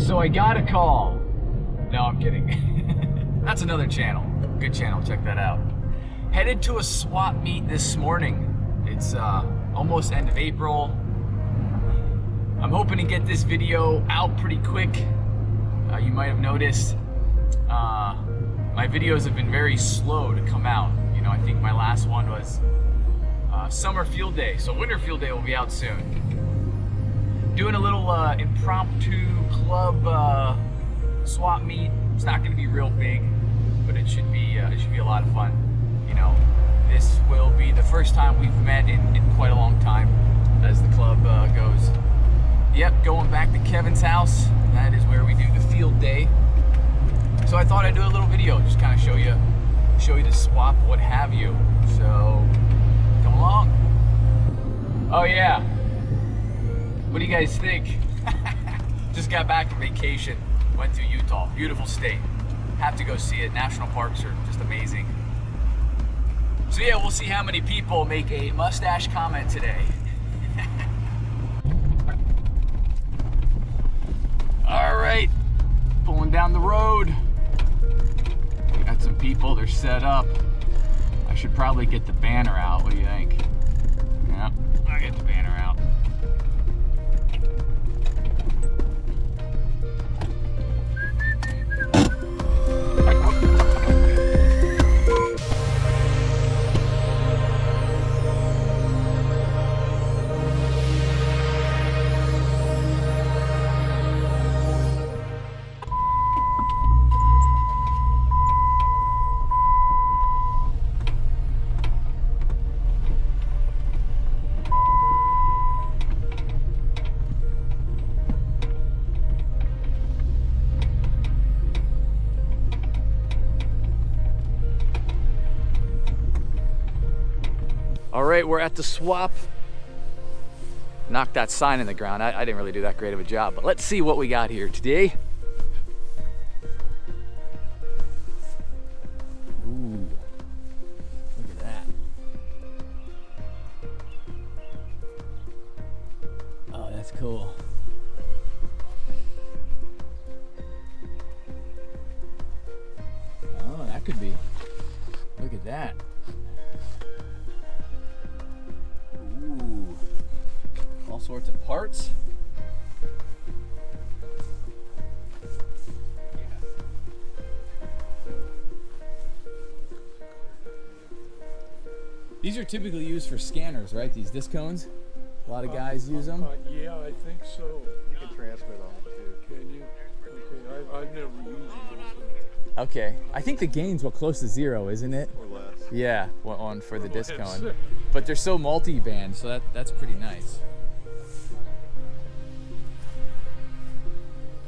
So I got a call. No, I'm kidding. That's another channel. Good channel, check that out. Headed to a swap meet this morning. It's almost end of April. I'm hoping to get this video out pretty quick. You might have noticed my videos have been very slow to come out. You know, I think my last one was summer field day, so winter field day will be out soon. Doing a little impromptu club swap meet. It's not going to be real big, but it should be a lot of fun. You know, this will be the first time we've met in quite a long time as the club goes. Yep, going back to Kevin's house. That is where we do the field day. So I thought I'd do a little video, just kind of show you the swap, what have you. So come along. Oh yeah. What do you guys think? Just got back from vacation. Went to Utah. Beautiful state. Have to go see it. National parks are just amazing. So yeah, we'll see how many people make a mustache comment today. All right, pulling down the road. We got some people, they're set up. I should probably get the banner out. What do you think? Yep, I'll get the banner out. All right, we're at the swap. Knocked that sign in the ground. I didn't really do that great of a job, but let's see what we got here today. Ooh, look at that. Oh, that's cool. Oh, that could be. Look at that. All sorts of parts. These are typically used for scanners, right? These disc cones. A lot of guys use them. Yeah, I think so. You can transmit on them too. Can you? Okay, I've never used them. Okay, I think the gain's well close to zero, isn't it? Or less. Yeah, on for the disc cone. But they're so multi-band, so that's pretty nice.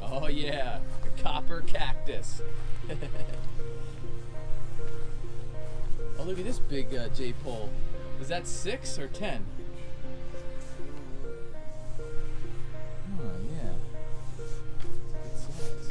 Oh yeah, the copper cactus. Oh, look at this big J-pole. Is that 6 or 10? Oh yeah. Good size.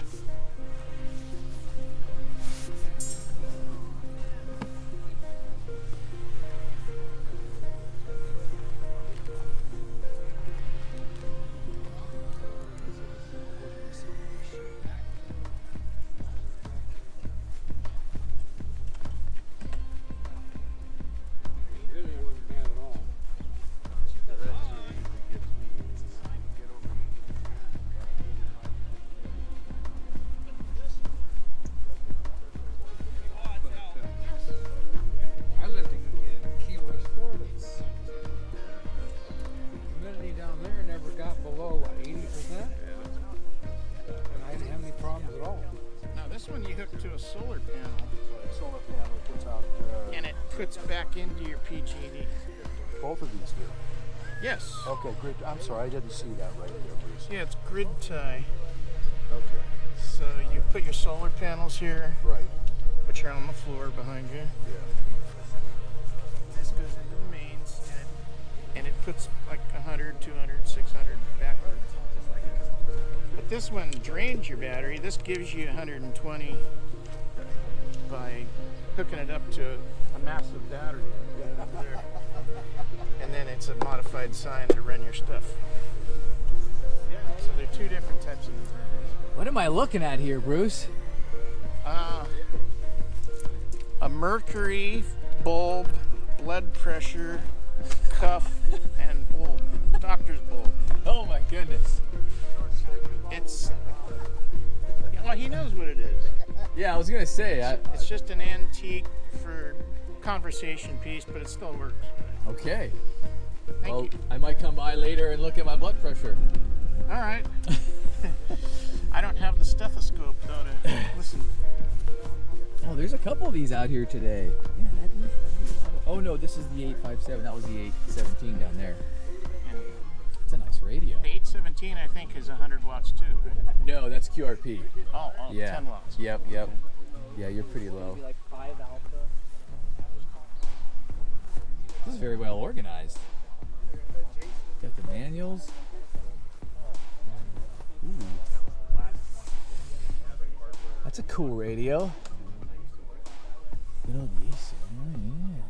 To a solar panel puts out. and it puts back into your PG&E. Both of these do. Yes. Okay, grid. I'm sorry, I didn't see that right there, Bruce. Yeah, it's grid tie. Okay. So you put your solar panels here, Right. which are on the floor behind you. Yeah. This goes into the mains, and it puts like 100, 200, 600 backward. But this one drains your battery. This gives you 120 by hooking it up to a massive battery. There. And then it's a modified sign to run your stuff. So they're two different types of inverters. am I looking at here, Bruce? A mercury, bulb, blood pressure, cuff, and bulb. Doctor's bulb. Oh my goodness. It's, well, he knows what it is. Yeah, I was gonna say. It's just an antique for conversation piece, but it still works. Okay. Thank Well, you. I might come by later and look at my blood pressure. All right. I don't have the stethoscope though to listen. Oh, there's a couple of these out here today. Yeah, that'd be a lot of- oh no, this is the 857. That was the 817 down there. And It's a nice radio. the 817, I think, is 100 watts too, right? No, that's QRP. Oh, Yeah. 10 watts. Yep. Yeah, you're pretty low. Like 5 alpha. This is very well organized. Got the manuals. Ooh. That's a cool radio. Good old Yaesu. Oh, yeah.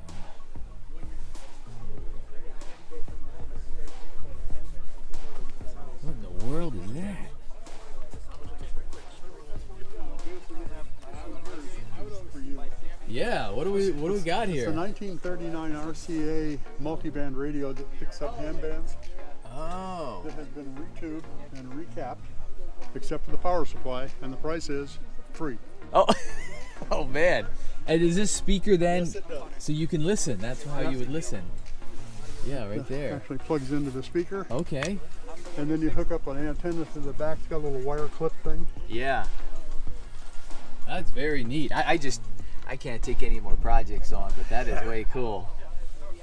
What in the world is that? Yeah, what do we got It's here? a 1939 RCA multiband radio that picks up hand bands Oh. that has been retubed and recapped, except for the power supply, and the price is free. Oh. Oh man. And is this speaker then? Yes, it does. So you can listen. That's how you would listen. Yeah, right there. Actually plugs into the speaker, Okay. and then you hook up an antenna to the back. It's got a little wire clip thing. Yeah. That's very neat. I can't take any more projects on, but that is way cool.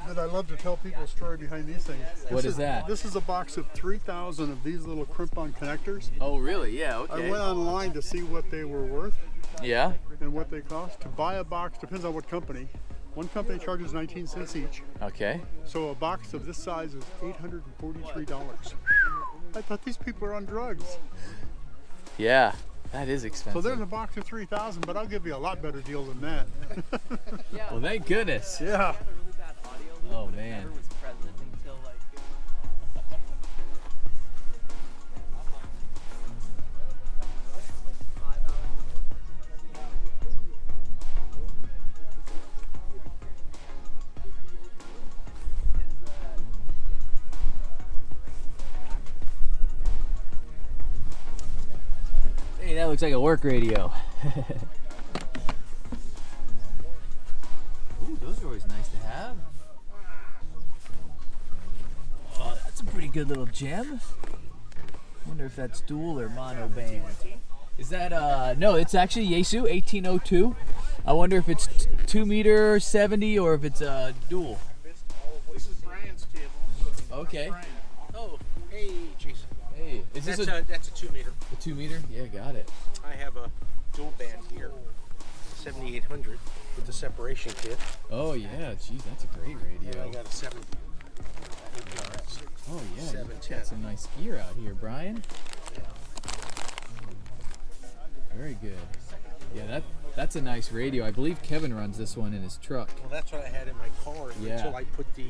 But I love to tell people a story behind these things. What is that? This is a box of 3,000 of these little crimp-on connectors. Oh, really? Yeah, I okay. went online to see what they were worth Yeah? and what they cost. To buy a box depends on what company. One company charges 19 cents each. Okay. So a box of this size is $843. I thought these people are on drugs. Yeah, that is expensive. So there's a box of 3,000, but I'll give you a lot better deal than that. Well, thank goodness. Yeah. Oh, man. Was present until like. Hey, that looks like a work radio. Ooh, those are always nice to have. Oh, that's a pretty good little gem. Wonder if that's dual or mono band. Is that no, it's actually Yaesu 1802. I wonder if it's 2 meter 70 or if it's dual. This is Brian's table. Okay. Brian. Oh, hey, Jason. Hey, is this That's a 2 meter. a 2 meter? Yeah, got it. I have a dual band here, 7800 with the separation kit. Oh yeah, geez, that's a great radio. I got a 7 VVRC. Oh yeah, you've 710. got some nice gear out here, Brian. Very good. Yeah, that's a nice radio. I believe Kevin runs this one in his truck. Well, that's what I had in my car Yeah. until I put the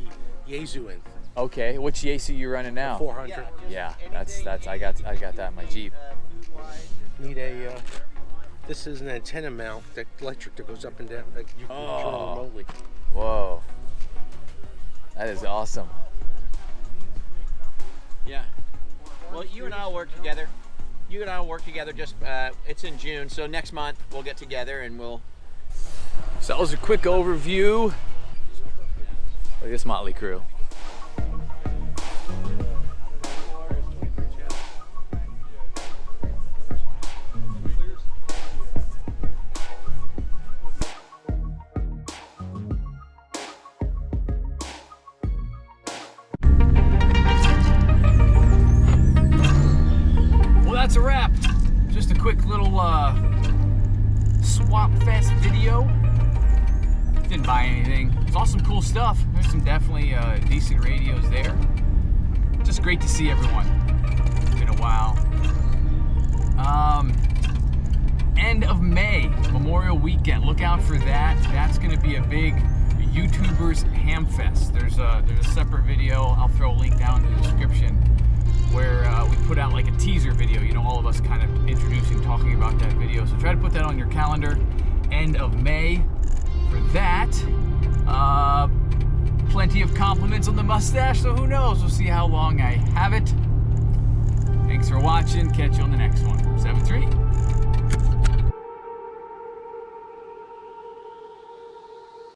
Yaesu in. Okay, which Yaesu you running now? 400. Yeah, that's I got that in my Jeep. Need a. This is an antenna mount, that electric that goes up and down, like you can control remotely. Whoa, that is awesome. Yeah. Well, you and I will work together. You and I will work together. Just it's in June, so next month we'll get together and we'll. So that was a quick overview. Look at this motley crew. Well, that's a wrap. Just a quick little swap fest video. Didn't buy anything. It's all some cool stuff. There's some definitely decent radios there. Just great to see everyone. It's been a while. End of May, Memorial Weekend. Look out for that. That's going to be a big YouTubers Ham Fest. There's a separate video. I'll throw a link down in the description. where we put out like a teaser video, you know, all of us kind of introducing, talking about that video. So try to put that on your calendar, end of May for that. Plenty of compliments on the mustache, so who knows? We'll see how long I have it. Thanks for watching. Catch you on the next one. 7-3.